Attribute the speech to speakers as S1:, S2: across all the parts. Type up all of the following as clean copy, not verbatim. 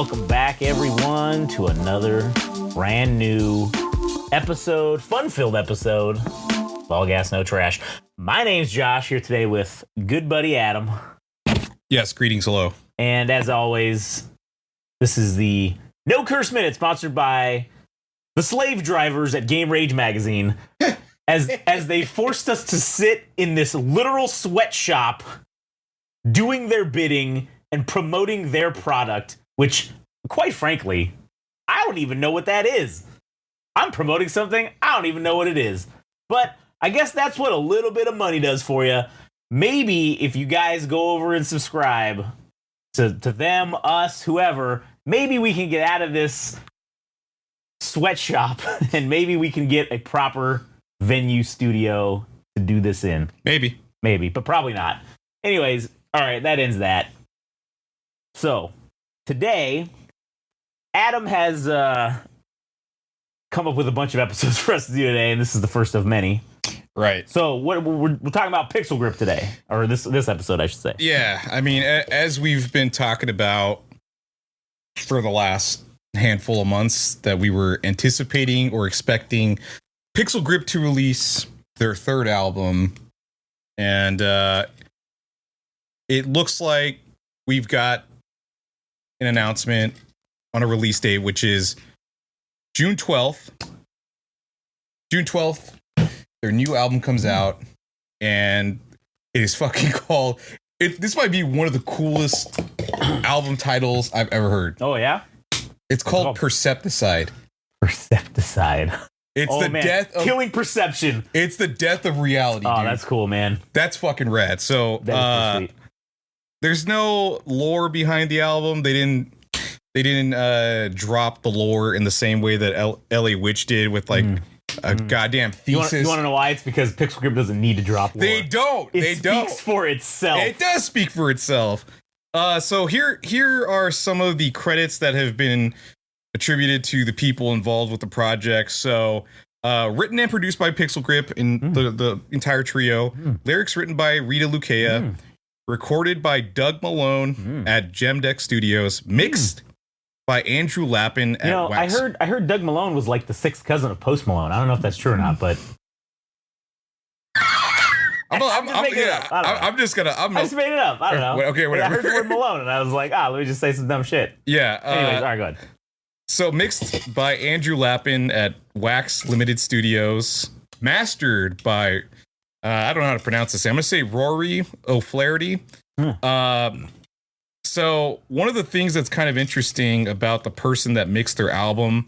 S1: welcome back, everyone, to another brand new episode, fun-filled episode of All Gas, No Trash. My name's Josh, here today with good buddy Adam.
S2: Yes, greetings, hello.
S1: And as always, this is the No Curse Minute, sponsored by the slave drivers at Game Rage Magazine, as they forced us to sit in this literal sweatshop doing their bidding and promoting their product, which, quite frankly, I don't even know what that is. I'm promoting something, I don't even know what it is. But I guess that's what a little bit of money does for you. Maybe if you guys go over and subscribe to them, us, whoever, maybe we can get out of this sweatshop and maybe we can get a proper venue studio to do this in. Maybe, but probably not. Anyways, all right, that ends that. So, today, Adam has come up with a bunch of episodes for us to do today, and this is the first of many.
S2: Right.
S1: So, we're talking about Pixel Grip today, or this episode, I should say.
S2: Yeah, I mean, as we've been talking about for the last handful of months, that we were anticipating or expecting Pixel Grip to release their third album, and it looks like we've got an announcement on a release date, which is June 12th. June 12th, their new album comes out, and it is fucking called... This might be one of the coolest album titles I've ever heard.
S1: Oh, yeah?
S2: It's called Percepticide.
S1: Percepticide.
S2: It's death of...
S1: Killing perception.
S2: It's the death of reality,
S1: Oh,
S2: dude.
S1: that's cool, man.
S2: That's fucking rad. So,
S1: That is pretty sweet.
S2: There's no lore behind the album. They didn't drop the lore in the same way that LA Witch did with like a goddamn thesis.
S1: You want to know why? It's because Pixel Grip doesn't need to drop lore.
S2: They don't.
S1: It speaks for itself.
S2: It does speak for itself. So here are some of the credits that have been attributed to the people involved with the project. So written and produced by Pixel Grip in the entire trio. Lyrics written by Rita Lukea. Recorded by Doug Malone at Gemdeck Studios. Mixed by Andrew Lappin at Wax.
S1: I heard Doug Malone was like the sixth cousin of Post Malone. I don't know if that's true or not, but
S2: I just
S1: made it up. I don't know.
S2: Okay, whatever.
S1: I heard the word Malone and I was like, let me just say some dumb shit.
S2: Yeah.
S1: Anyways, all right, go ahead.
S2: So mixed by Andrew Lappin at Wax Limited Studios. Mastered by I don't know how to pronounce this. I'm going to say Rory O'Flaherty. So one of the things that's kind of interesting about the person that mixed their album,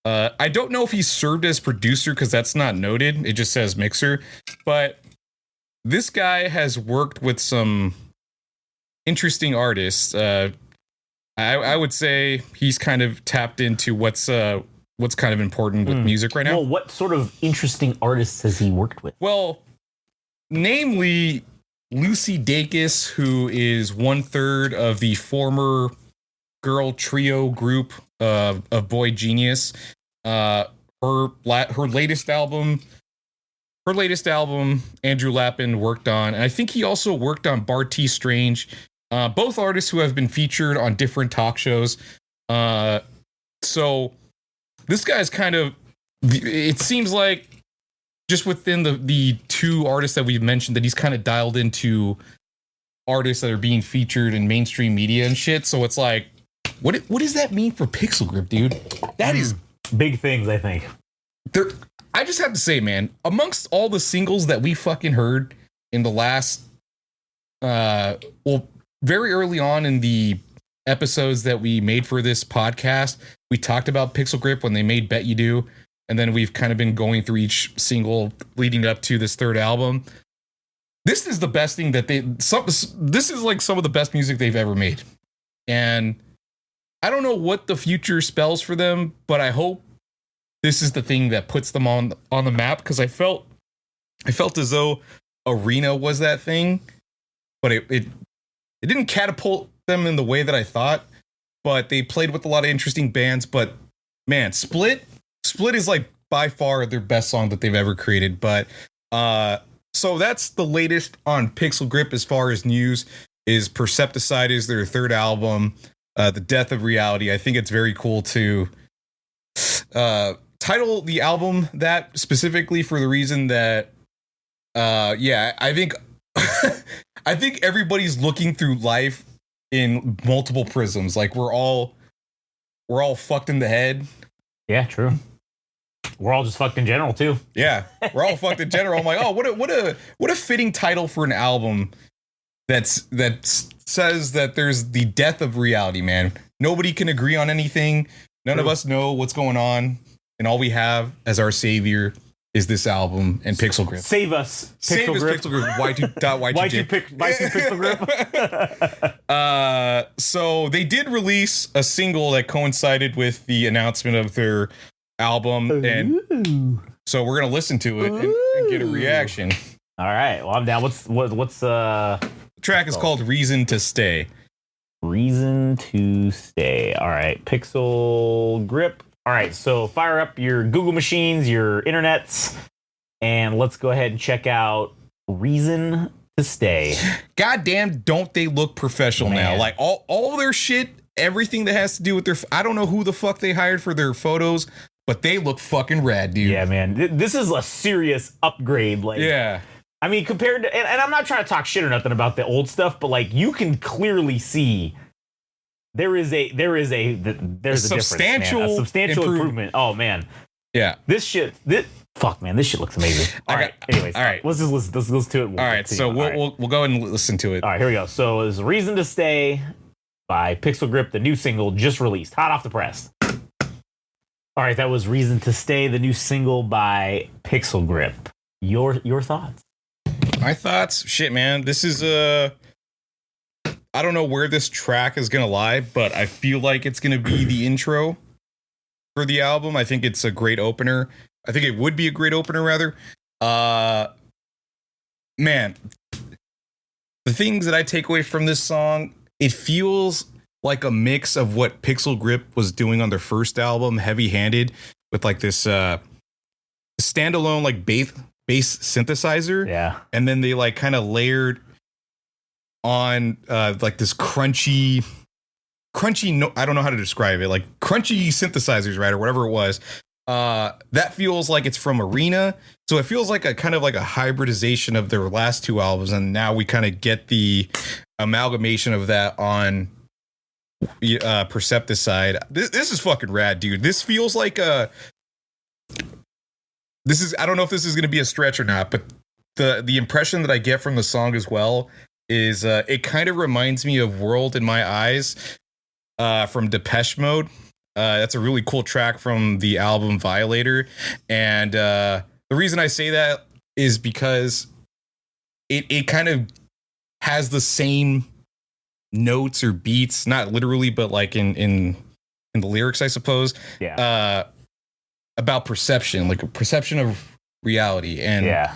S2: I don't know if he served as producer because that's not noted. It just says mixer. But this guy has worked with some interesting artists. I would say he's kind of tapped into what's kind of important with music right now.
S1: Well, what sort of interesting artists has he worked with?
S2: Well, namely Lucy Dacus, who is 1/3 of the former girl trio group of Boy Genius. Her latest album, Andrew Lappin worked on, and I think he also worked on Bartees Strange. Both artists who have been featured on different talk shows. So this guy's kind of, it seems like, just within the two artists that we've mentioned, that he's kind of dialed into artists that are being featured in mainstream media and shit. So it's like, what does that mean for Pixel Grip, dude? That is
S1: big things, I think.
S2: I just have to say, man, amongst all the singles that we fucking heard in the last, very early on in the episodes that we made for this podcast, we talked about Pixel Grip when they made Bet You Do. And then we've kind of been going through each single leading up to this third album. This is the best thing that this is like some of the best music they've ever made. And I don't know what the future spells for them, but I hope this is the thing that puts them on the map, because I felt as though Arena was that thing, but it didn't catapult them in the way that I thought, but they played with a lot of interesting bands. But man, Split is like by far their best song that they've ever created. But so that's the latest on Pixel Grip as far as news. Is Percepticide is their third album. The Death of Reality. I think it's very cool to title the album that specifically for the reason that I think I think everybody's looking through life in multiple prisms. Like we're all fucked in the head.
S1: Yeah, true. We're all just fucked in general too.
S2: Yeah, we're all fucked in general. I'm like, oh, what a fitting title for an album that says that there's the death of reality, man. Nobody can agree on anything. None of us know what's going on, and all we have as our savior is this album and Pixel Grip.
S1: Save us,
S2: Save us, Pixel Grip. Y2
S1: Pixel Grip.
S2: So they did release a single that coincided with the announcement of their album, and so we're gonna listen to it and get a reaction.
S1: All right, well, I'm down. What's
S2: the track is called Reason to Stay.
S1: Reason to Stay. All right, Pixel Grip. All right, so fire up your Google machines, your internets, and let's go ahead and check out Reason to Stay.
S2: Goddamn, don't they look professional now? Like all their shit, everything that has to do with their, I don't know who the fuck they hired for their photos, but they look fucking rad, dude.
S1: Yeah, man. This is a serious upgrade. Like, yeah. I mean, compared to, and I'm not trying to talk shit or nothing about the old stuff, but like you can clearly see there's a
S2: substantial
S1: improvement. Oh man.
S2: Yeah.
S1: This shit looks amazing. All right. Let's listen to it.
S2: All right. So we'll go and listen to it.
S1: All right, here we go. So it's Reason to Stay by Pixel Grip, the new single just released, hot off the press. All right, that was Reason to Stay, the new single by Pixel Grip. Your thoughts?
S2: My thoughts? Shit, man. This is I don't know where this track is gonna lie, but I feel like it's gonna be the intro for the album. I think it's a great opener. I think it would be a great opener, rather. Man, the things that I take away from this song, it feels like a mix of what Pixel Grip was doing on their first album, Heavy Handed, with like this standalone like bass synthesizer.
S1: Yeah.
S2: And then they like kind of layered on like this crunchy no, I don't know how to describe it, like crunchy synthesizers, right, or whatever it was. That feels like it's from Arena, so it feels like a kind of like a hybridization of their last two albums, and now we kind of get the amalgamation of that on Percepticide. This is fucking rad, dude. This feels like I don't know if this is going to be a stretch or not, but the impression that I get from the song as well is it kind of reminds me of World in My Eyes from Depeche Mode. That's a really cool track from the album Violator. And the reason I say that is because it kind of has the same notes or beats, not literally, but like in the lyrics, I suppose.
S1: Yeah.
S2: About perception, like a perception of reality. And
S1: yeah,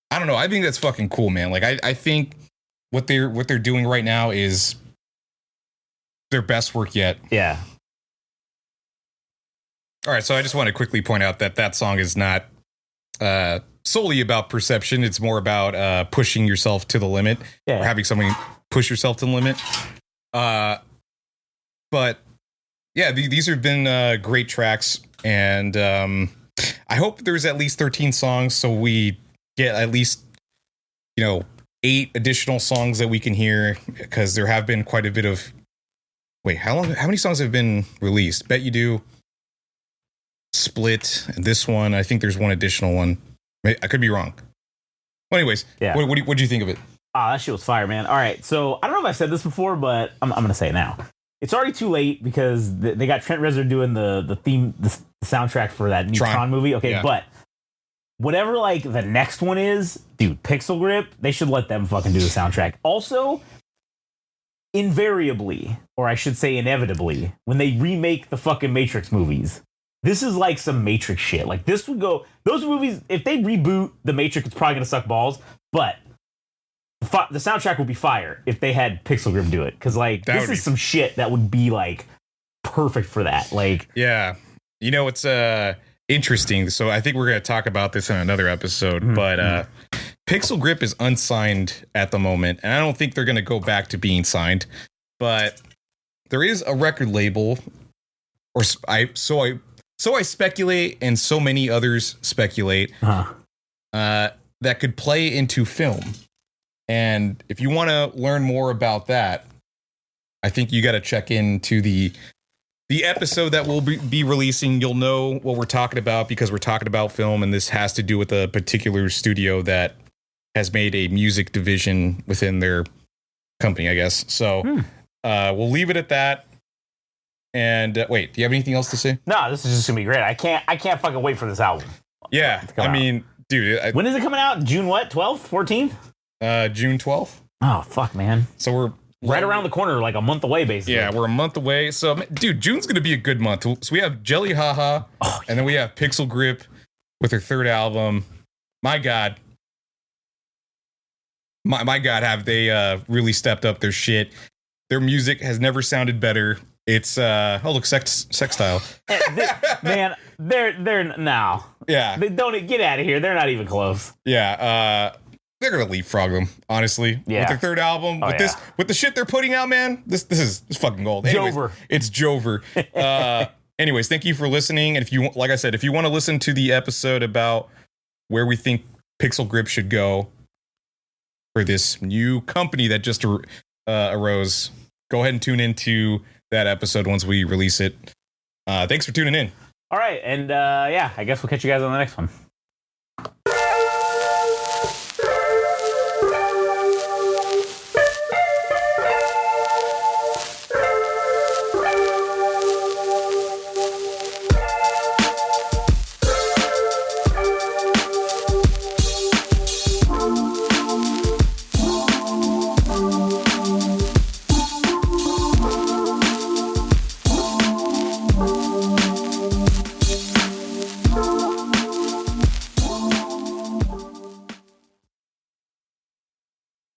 S2: I don't know. I think that's fucking cool, man. Like I think what they're doing right now is their best work yet.
S1: Yeah.
S2: All right, so I just want to quickly point out that song is not solely about perception. It's more about pushing yourself to the limit, or having somebody push yourself to the limit. But yeah, these have been great tracks, and I hope there's at least 13 songs, so we get at least 8 additional songs that we can hear, because there have been quite a bit of. Wait, how many songs have been released? Bet You Do, Split, and this one. I think there's one additional one. I could be wrong. Well, anyways, yeah. What do you think of it?
S1: That shit was fire, man. All right, so I don't know if I've said this before, but I'm going to say it now. It's already too late because they got Trent Reznor doing the theme, the soundtrack for that new Tron movie. Okay, yeah. But whatever like the next one is, dude, Pixel Grip, they should let them fucking do the soundtrack. Also, invariably, or I should say inevitably, when they remake the fucking Matrix movies, this is like some Matrix shit. Like this would go, those movies, if they reboot the Matrix, it's probably gonna suck balls, but the soundtrack would be fire if they had Pixel Grip do it. Cause like, this is some shit that would be like perfect for that. Like,
S2: yeah, it's interesting. So I think we're gonna talk about this in another episode, but Pixel Grip is unsigned at the moment, and I don't think they're gonna go back to being signed, but there is a record label, or so I speculate, and so many others speculate, that could play into film. And if you want to learn more about that, I think you got to check into the episode that we'll be releasing. You'll know what we're talking about because we're talking about film, and this has to do with a particular studio that has made a music division within their company, I guess. So we'll leave it at that. And wait, do you have anything else to say?
S1: No, this is just gonna be great. I can't fucking wait for this album.
S2: Yeah, I mean, dude.
S1: When is it coming out? June what? 12th? 14th?
S2: June 12th.
S1: Oh, fuck, man.
S2: So we're
S1: right around the corner, like a month away, basically.
S2: Yeah, we're a month away. So, dude, June's going to be a good month. So we have Jelly Haha, and then we have Pixel Grip with her third album. My God. My God, have they really stepped up their shit. Their music has never sounded better. It's, look, Sextile.
S1: Man, they're now.
S2: Yeah.
S1: They don't get out of here. They're not even close.
S2: Yeah, they're gonna leapfrog them, honestly.
S1: Yeah.
S2: With their third album, with the shit they're putting out, man. This is fucking gold. Anyways,
S1: Jover.
S2: It's Jover. Anyways, thank you for listening. And if you, like I said, if you want to listen to the episode about where we think Pixel Grip should go for this new company that just arose, go ahead and tune into that episode once we release it. Thanks for tuning in.
S1: All right, and I guess we'll catch you guys on the next one.